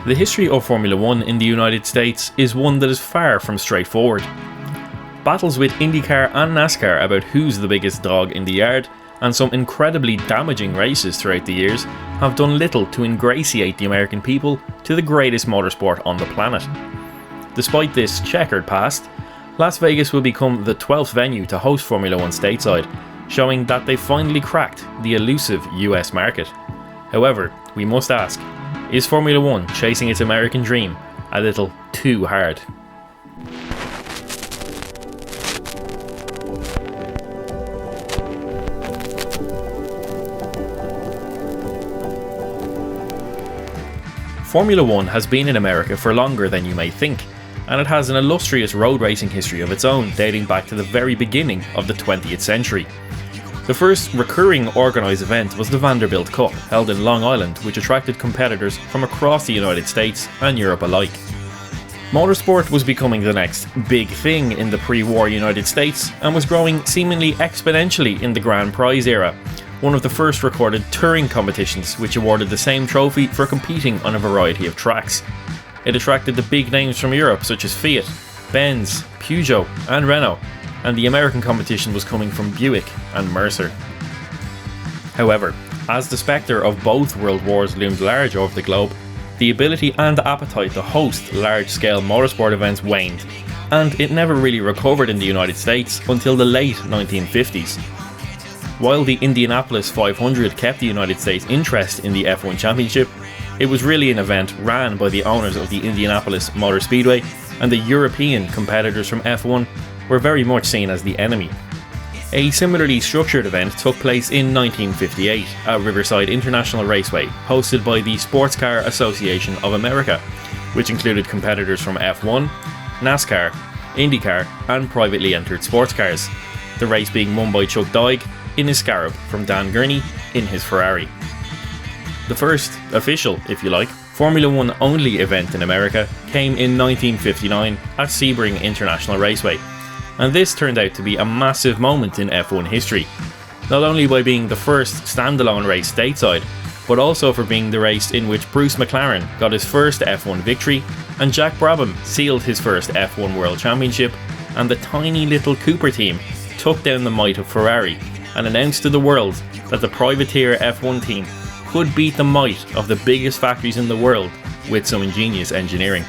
The history of Formula 1 in the United States is one that is far from straightforward. Battles with IndyCar and NASCAR about who's the biggest dog in the yard, and some incredibly damaging races throughout the years, have done little to ingratiate the American people to the greatest motorsport on the planet. Despite this checkered past, Las Vegas will become the 12th venue to host Formula 1 stateside, showing that they finally cracked the elusive US market. However, we must ask, is Formula 1 chasing its American dream a little too hard? Formula 1 has been in America for longer than you may think, and it has an illustrious road racing history of its own dating back to the very beginning of the 20th century. The first recurring organised event was the Vanderbilt Cup, held in Long Island, which attracted competitors from across the United States and Europe alike. Motorsport was becoming the next big thing in the pre-war United States and was growing seemingly exponentially in the Grand Prix era, one of the first recorded touring competitions which awarded the same trophy for competing on a variety of tracks. It attracted the big names from Europe such as Fiat, Benz, Peugeot and Renault, and the American competition was coming from Buick and Mercer. However, as the spectre of both world wars loomed large over the globe, the ability and appetite to host large-scale motorsport events waned, and it never really recovered in the United States until the late 1950s. While the Indianapolis 500 kept the United States' interest in the F1 Championship, it was really an event ran by the owners of the Indianapolis Motor Speedway, and the European competitors from F1 were very much seen as the enemy. A similarly structured event took place in 1958 at Riverside International Raceway, hosted by the Sports Car Association of America, which included competitors from F1, NASCAR, IndyCar and privately entered sports cars, the race being won by Chuck Daigh in his Scarab from Dan Gurney in his Ferrari. The first official, if you like, Formula 1 only event in America came in 1959 at Sebring International Raceway, and this turned out to be a massive moment in F1 history, not only by being the first standalone race stateside, but also for being the race in which Bruce McLaren got his first F1 victory and Jack Brabham sealed his first F1 World Championship, and the tiny little Cooper team took down the might of Ferrari and announced to the world that the privateer F1 team could beat the might of the biggest factories in the world with some ingenious engineering.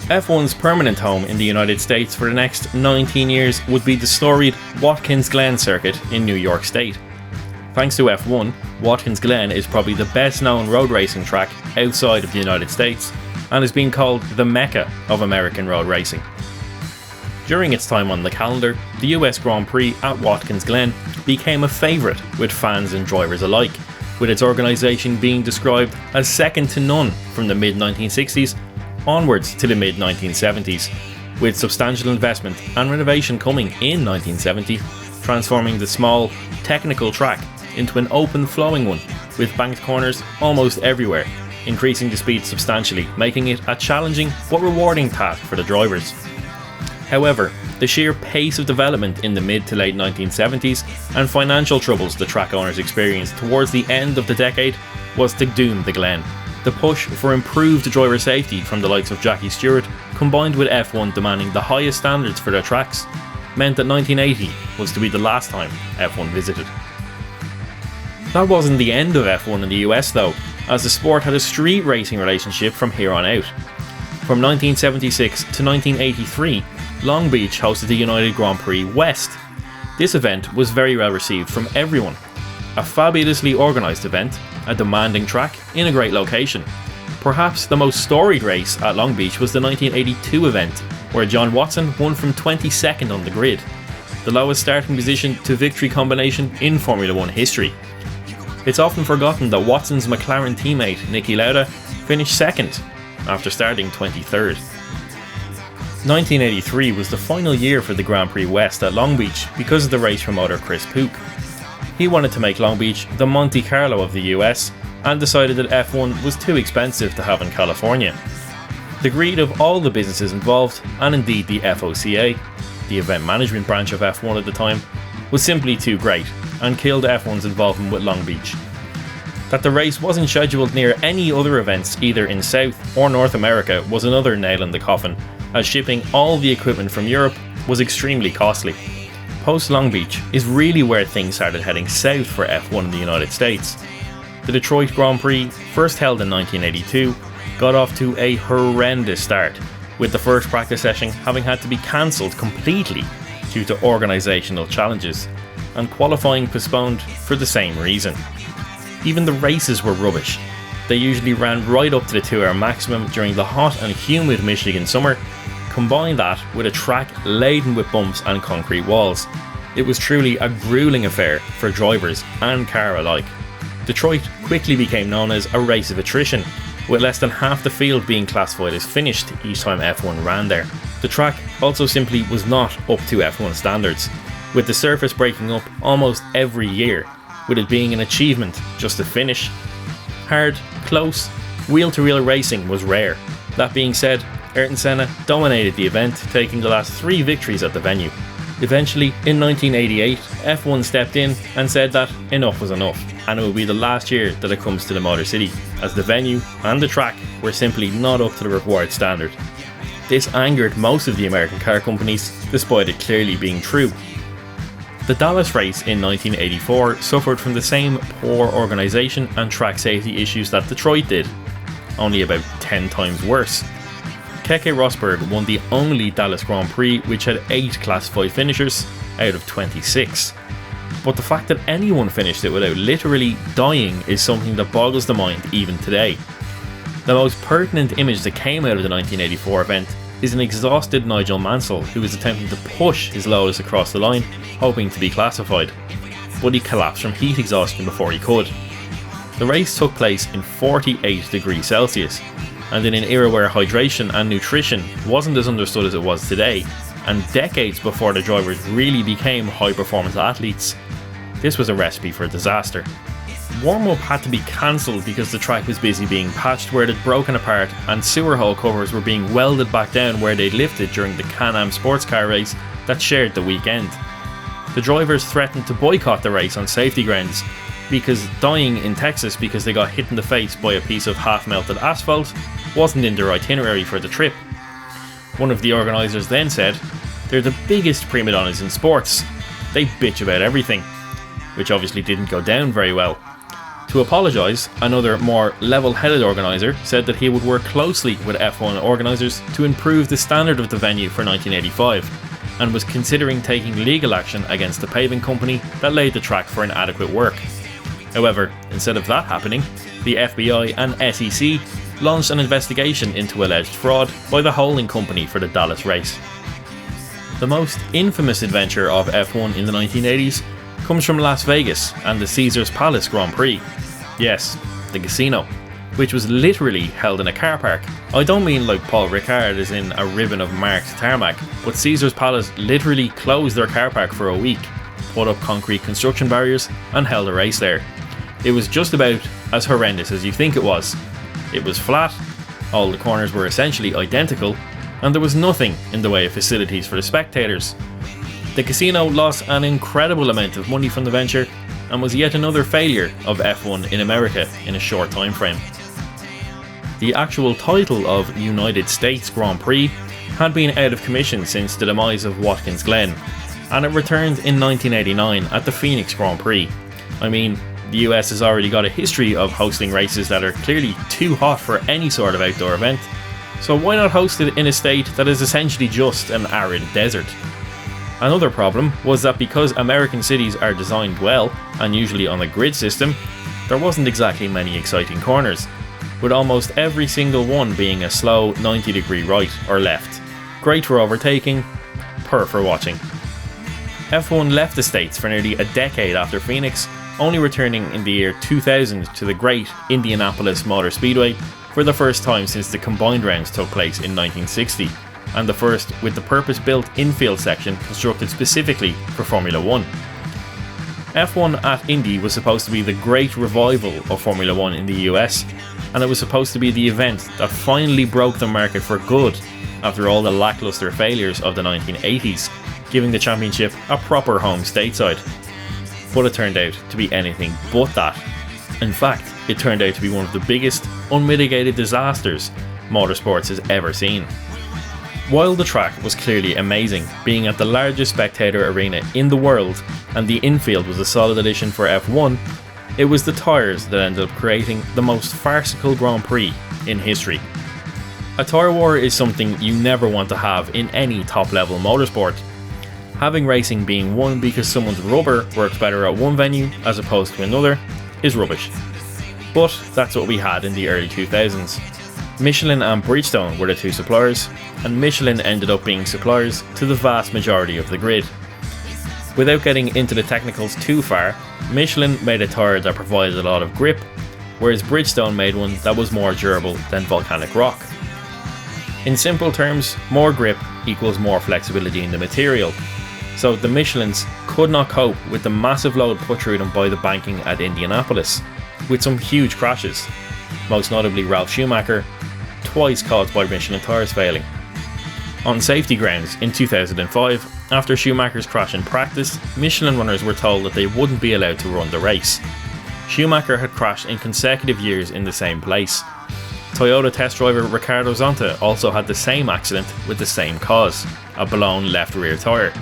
F1's permanent home in the United States for the next 19 years would be the storied Watkins Glen circuit in New York State. Thanks to F1, Watkins Glen is probably the best known road racing track outside of the United States and is being called the Mecca of American road racing. During its time on the calendar, the US Grand Prix at Watkins Glen became a favourite with fans and drivers alike, with its organisation being described as second to none from the mid-1960s onwards to the mid-1970s, with substantial investment and renovation coming in 1970, transforming the small, technical track into an open flowing one with banked corners almost everywhere, increasing the speed substantially, making it a challenging but rewarding task for the drivers. However, the sheer pace of development in the mid to late 1970s and financial troubles the track owners experienced towards the end of the decade was to doom the Glen. The push for improved driver safety from the likes of Jackie Stewart, combined with F1 demanding the highest standards for their tracks, meant that 1980 was to be the last time F1 visited. That wasn't the end of F1 in the US though, as the sport had a street racing relationship from here on out. From 1976 to 1983, Long Beach hosted the United Grand Prix West. This event was very well received from everyone. A fabulously organised event, a demanding track in a great location. Perhaps the most storied race at Long Beach was the 1982 event, where John Watson won from 22nd on the grid, the lowest starting position to victory combination in Formula 1 history. It's often forgotten that Watson's McLaren teammate Niki Lauda finished second after starting 23rd. 1983 was the final year for the Grand Prix West at Long Beach because of the race promoter Chris Pook. He wanted to make Long Beach the Monte Carlo of the US and decided that F1 was too expensive to have in California. The greed of all the businesses involved, and indeed the FOCA, the event management branch of F1 at the time, was simply too great and killed F1's involvement with Long Beach. That the race wasn't scheduled near any other events either in South or North America was another nail in the coffin, as shipping all the equipment from Europe was extremely costly. Post Long Beach is really where things started heading south for F1 in the United States. The Detroit Grand Prix, first held in 1982, got off to a horrendous start, with the first practice session having had to be cancelled completely due to organisational challenges, and qualifying postponed for the same reason. Even the races were rubbish. They usually ran right up to the 2-hour maximum during the hot and humid Michigan summer. Combine that with a track laden with bumps and concrete walls. It was truly a gruelling affair for drivers and car alike. Detroit quickly became known as a race of attrition, with less than half the field being classified as finished each time F1 ran there. The track also simply was not up to F1 standards, with the surface breaking up almost every year, with it being an achievement just to finish. Hard, close, wheel-to-wheel racing was rare. That being said, Ayrton Senna dominated the event, taking the last 3 victories at the venue. Eventually, in 1988, F1 stepped in and said that enough was enough, and it would be the last year that it comes to the Motor City, as the venue and the track were simply not up to the required standard. This angered most of the American car companies, despite it clearly being true. The Dallas race in 1984 suffered from the same poor organisation and track safety issues that Detroit did, only about 10 times worse. Keke Rosberg won the only Dallas Grand Prix which had 8 classified finishers out of 26. But the fact that anyone finished it without literally dying is something that boggles the mind even today. The most pertinent image that came out of the 1984 event is an exhausted Nigel Mansell who was attempting to push his Lotus across the line, hoping to be classified, but he collapsed from heat exhaustion before he could. The race took place in 48 degrees Celsius, and in an era where hydration and nutrition wasn't as understood as it was today, and decades before the drivers really became high-performance athletes, this was a recipe for disaster. Warm-up had to be cancelled because the track was busy being patched where it had broken apart, and sewer hole covers were being welded back down where they'd lifted during the Can-Am sports car race that shared the weekend. The drivers threatened to boycott the race on safety grounds, because dying in Texas because they got hit in the face by a piece of half-melted asphalt wasn't in their itinerary for the trip. One of the organisers then said, "They're the biggest prima donnas in sports. They bitch about everything," which obviously didn't go down very well. To apologise, another more level-headed organiser said that he would work closely with F1 organisers to improve the standard of the venue for 1985, and was considering taking legal action against the paving company that laid the track for inadequate work. However, instead of that happening, the FBI and SEC launched an investigation into alleged fraud by the holding company for the Dallas race. The most infamous adventure of F1 in the 1980s comes from Las Vegas and the Caesars Palace Grand Prix. Yes, the casino, which was literally held in a car park. I don't mean like Paul Ricard as in a ribbon of marked tarmac, but Caesars Palace literally closed their car park for a week, put up concrete construction barriers and held a race there. It was just about as horrendous as you think it was. It was flat, all the corners were essentially identical, and there was nothing in the way of facilities for the spectators. The casino lost an incredible amount of money from the venture, and was yet another failure of F1 in America in a short time frame. The actual title of United States Grand Prix had been out of commission since the demise of Watkins Glen, and it returned in 1989 at the Phoenix Grand Prix. I mean, the US has already got a history of hosting races that are clearly too hot for any sort of outdoor event, so why not host it in a state that is essentially just an arid desert? Another problem was that because American cities are designed well, and usually on a grid system, there wasn't exactly many exciting corners, with almost every single one being a slow 90-degree right or left. Great for overtaking, poor for watching. F1 left the States for nearly a decade after Phoenix, only returning in the year 2000 to the great Indianapolis Motor Speedway for the first time since the combined rounds took place in 1960, and the first with the purpose-built infield section constructed specifically for Formula 1. F1 at Indy was supposed to be the great revival of Formula 1 in the US, and it was supposed to be the event that finally broke the market for good after all the lackluster failures of the 1980s, giving the championship a proper home stateside. But it turned out to be anything but that. In fact, it turned out to be one of the biggest, unmitigated disasters Motorsports has ever seen. While the track was clearly amazing, being at the largest spectator arena in the world, and the infield was a solid addition for F1, it was the tyres that ended up creating the most farcical Grand Prix in history. A tyre war is something you never want to have in any top level motorsport. Having racing being won because someone's rubber works better at one venue as opposed to another is rubbish. But that's what we had in the early 2000s. Michelin and Bridgestone were the two suppliers, and Michelin ended up being suppliers to the vast majority of the grid. Without getting into the technicals too far, Michelin made a tyre that provided a lot of grip, whereas Bridgestone made one that was more durable than volcanic rock. In simple terms, more grip equals more flexibility in the material, so the Michelins could not cope with the massive load put through them by the banking at Indianapolis, with some huge crashes, most notably Ralf Schumacher, twice caused by Michelin tyres failing. On safety grounds, in 2005, after Schumacher's crash in practice, Michelin runners were told that they wouldn't be allowed to run the race. Schumacher had crashed in consecutive years in the same place. Toyota test driver Ricardo Zonta also had the same accident with the same cause, a blown left rear tyre,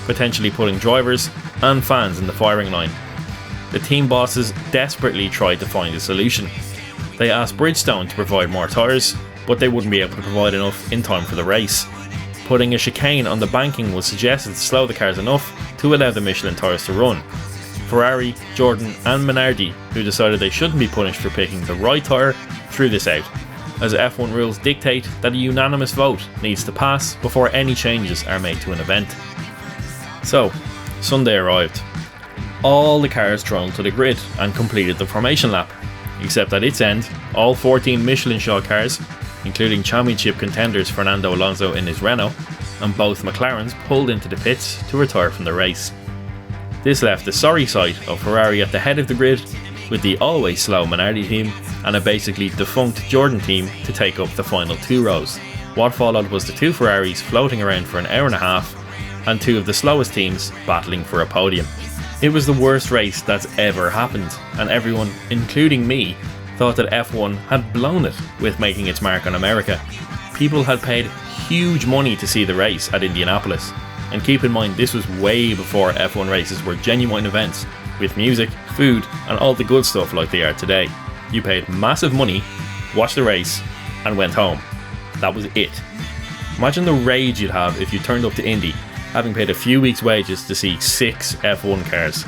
potentially putting drivers and fans in the firing line. The team bosses desperately tried to find a solution. They asked Bridgestone to provide more tyres, but they wouldn't be able to provide enough in time for the race. Putting a chicane on the banking was suggested to slow the cars enough to allow the Michelin tyres to run. Ferrari, Jordan and Minardi, who decided they shouldn't be punished for picking the right tyre, threw this out, as F1 rules dictate that a unanimous vote needs to pass before any changes are made to an event. So, Sunday arrived. All the cars thrown to the grid and completed the formation lap, except at its end, all 14 Michelin Shaw cars, including championship contenders Fernando Alonso in his Renault, and both McLarens pulled into the pits to retire from the race. This left the sorry sight of Ferrari at the head of the grid, with the always slow Minardi team and a basically defunct Jordan team to take up the final two rows. What followed was the two Ferraris floating around for an hour and a half, and two of the slowest teams battling for a podium. It was the worst race that's ever happened, and everyone, including me, thought that F1 had blown it with making its mark on America. People had paid huge money to see the race at Indianapolis, and keep in mind this was way before F1 races were genuine events, with music, food and all the good stuff like they are today. You paid massive money, watched the race and went home. That was it. Imagine the rage you'd have if you turned up to Indy having paid a few weeks' wages to see 6 F1 cars.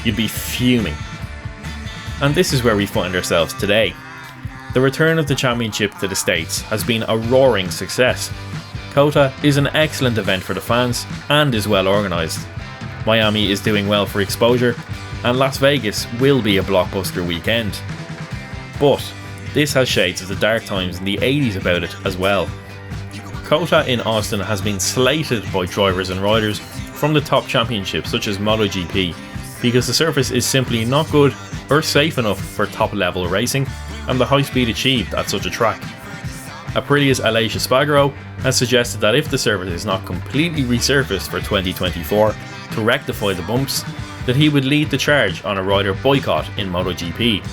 You'd be fuming. And this is where we find ourselves today. The return of the championship to the States has been a roaring success. COTA is an excellent event for the fans and is well organised. Miami is doing well for exposure, and Las Vegas will be a blockbuster weekend. But this has shades of the dark times in the 80s about it as well. COTA in Austin has been slated by drivers and riders from the top championships such as MotoGP because the surface is simply not good or safe enough for top level racing and the high speed achieved at such a track. Aprilia's Aleix Espargaro has suggested that if the surface is not completely resurfaced for 2024 to rectify the bumps, that he would lead the charge on a rider boycott in MotoGP.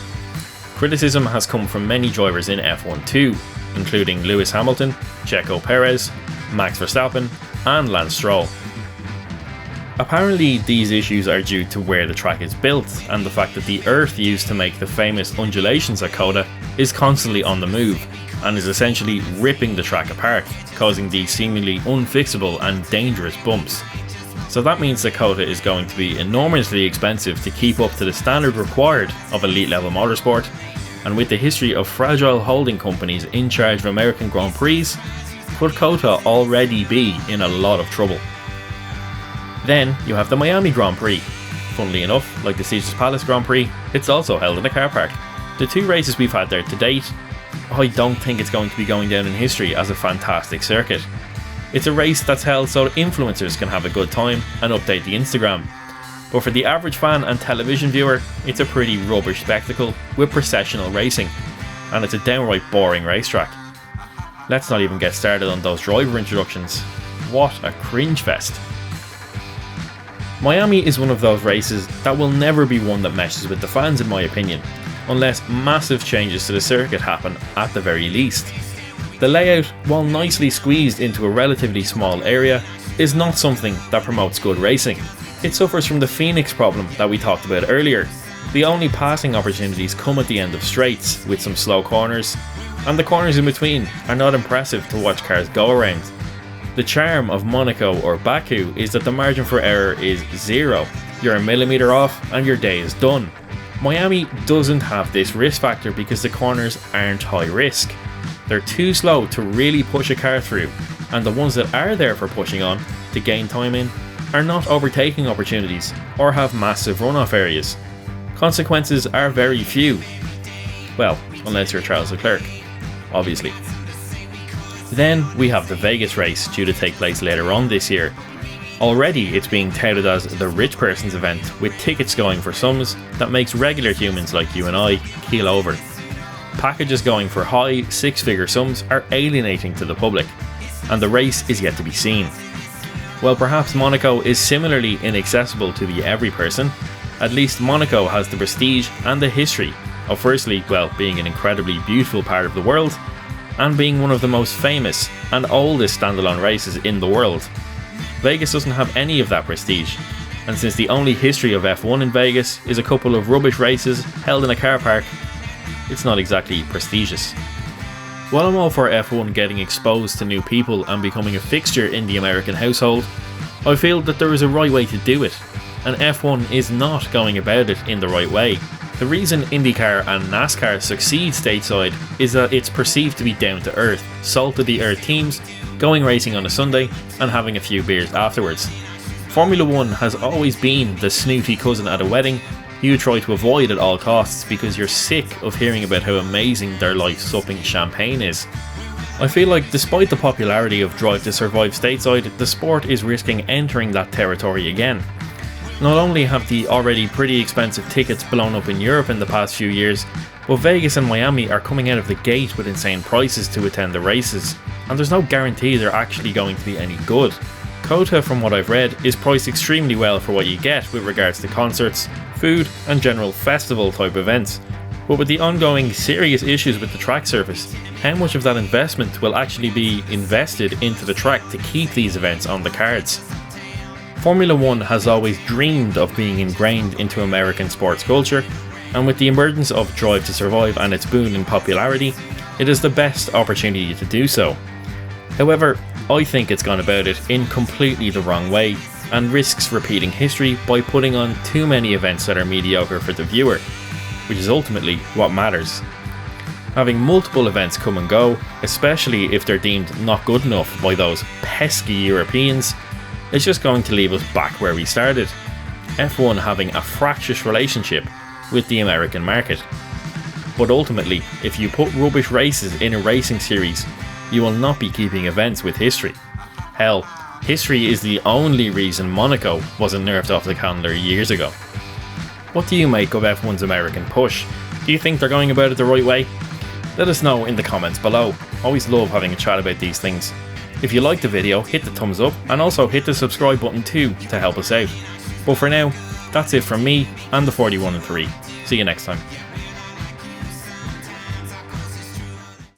Criticism has come from many drivers in F1 too, including Lewis Hamilton, Checo Perez, Max Verstappen and Lance Stroll. Apparently these issues are due to where the track is built and the fact that the earth used to make the famous undulations at COTA is constantly on the move and is essentially ripping the track apart, causing these seemingly unfixable and dangerous bumps. So that means that COTA is going to be enormously expensive to keep up to the standard required of elite level motorsport, and with the history of fragile holding companies in charge of American Grand Prix, could COTA already be in a lot of trouble. Then you have the Miami Grand Prix. Funnily enough, like the Caesars Palace Grand Prix, it's also held in a car park. The two races we've had there to date, I don't think it's going to be going down in history as a fantastic circuit. It's a race that's held so influencers can have a good time and update the Instagram. But for the average fan and television viewer, it's a pretty rubbish spectacle with processional racing, and it's a downright boring racetrack. Let's not even get started on those driver introductions. What a cringe fest. Miami is one of those races that will never be one that meshes with the fans in my opinion. unless massive changes to the circuit happen at the very least. The layout, while nicely squeezed into a relatively small area, is not something that promotes good racing. It suffers from the Phoenix problem that we talked about earlier. The only passing opportunities come at the end of straights, with some slow corners, and the corners in between are not impressive to watch cars go around. The charm of Monaco or Baku is that the margin for error is zero. You're a millimetre off and your day is done. Miami doesn't have this risk factor because the corners aren't high risk. They're too slow to really push a car through, and the ones that are there for pushing on to gain time in are not overtaking opportunities or have massive runoff areas. Consequences are very few. Well, unless you're Charles Leclerc, obviously. Then we have the Vegas race due to take place later on this year. Already it's being touted as the rich person's event, with tickets going for sums that makes regular humans like you and I keel over. Packages going for high six-figure sums are alienating to the public, and the race is yet to be seen. While perhaps Monaco is similarly inaccessible to the every person, at least Monaco has the prestige and the history of firstly, being an incredibly beautiful part of the world, and being one of the most famous and oldest standalone races in the world. Vegas doesn't have any of that prestige, and since the only history of F1 in Vegas is a couple of rubbish races held in a car park, it's not exactly prestigious. While I'm all for F1 getting exposed to new people and becoming a fixture in the American household, I feel that there is a right way to do it, and F1 is not going about it in the right way. The reason IndyCar and NASCAR succeed stateside is that it's perceived to be down to earth, salt of the earth teams, going racing on a Sunday and having a few beers afterwards. Formula 1 has always been the snooty cousin at a wedding you try to avoid at all costs because you're sick of hearing about how amazing their life supping champagne is. I feel like despite the popularity of Drive to Survive stateside, the sport is risking entering that territory again. Not only have the already pretty expensive tickets blown up in Europe in the past few years, but Vegas and Miami are coming out of the gate with insane prices to attend the races, and there's no guarantee they're actually going to be any good. COTA, from what I've read, is priced extremely well for what you get with regards to concerts, food and general festival type events, but with the ongoing serious issues with the track surface, how much of that investment will actually be invested into the track to keep these events on the cards? Formula 1 has always dreamed of being ingrained into American sports culture, and with the emergence of Drive to Survive and its boon in popularity, it is the best opportunity to do so. However, I think it's gone about it in completely the wrong way, and risks repeating history by putting on too many events that are mediocre for the viewer, which is ultimately what matters. Having multiple events come and go, especially if they're deemed not good enough by those pesky Europeans, it's just going to leave us back where we started. F1 having a fractious relationship with the American market. But ultimately, if you put rubbish races in a racing series, you will not be keeping events with history. Hell, history is the only reason Monaco wasn't nerfed off the calendar years ago. What do you make of F1's American push? Do you think they're going about it the right way? Let us know in the comments below. Always love having a chat about these things. If you liked the video, hit the thumbs up and also hit the subscribe button too to help us out. But for now, that's it from me and the 41 and 3. See you next time.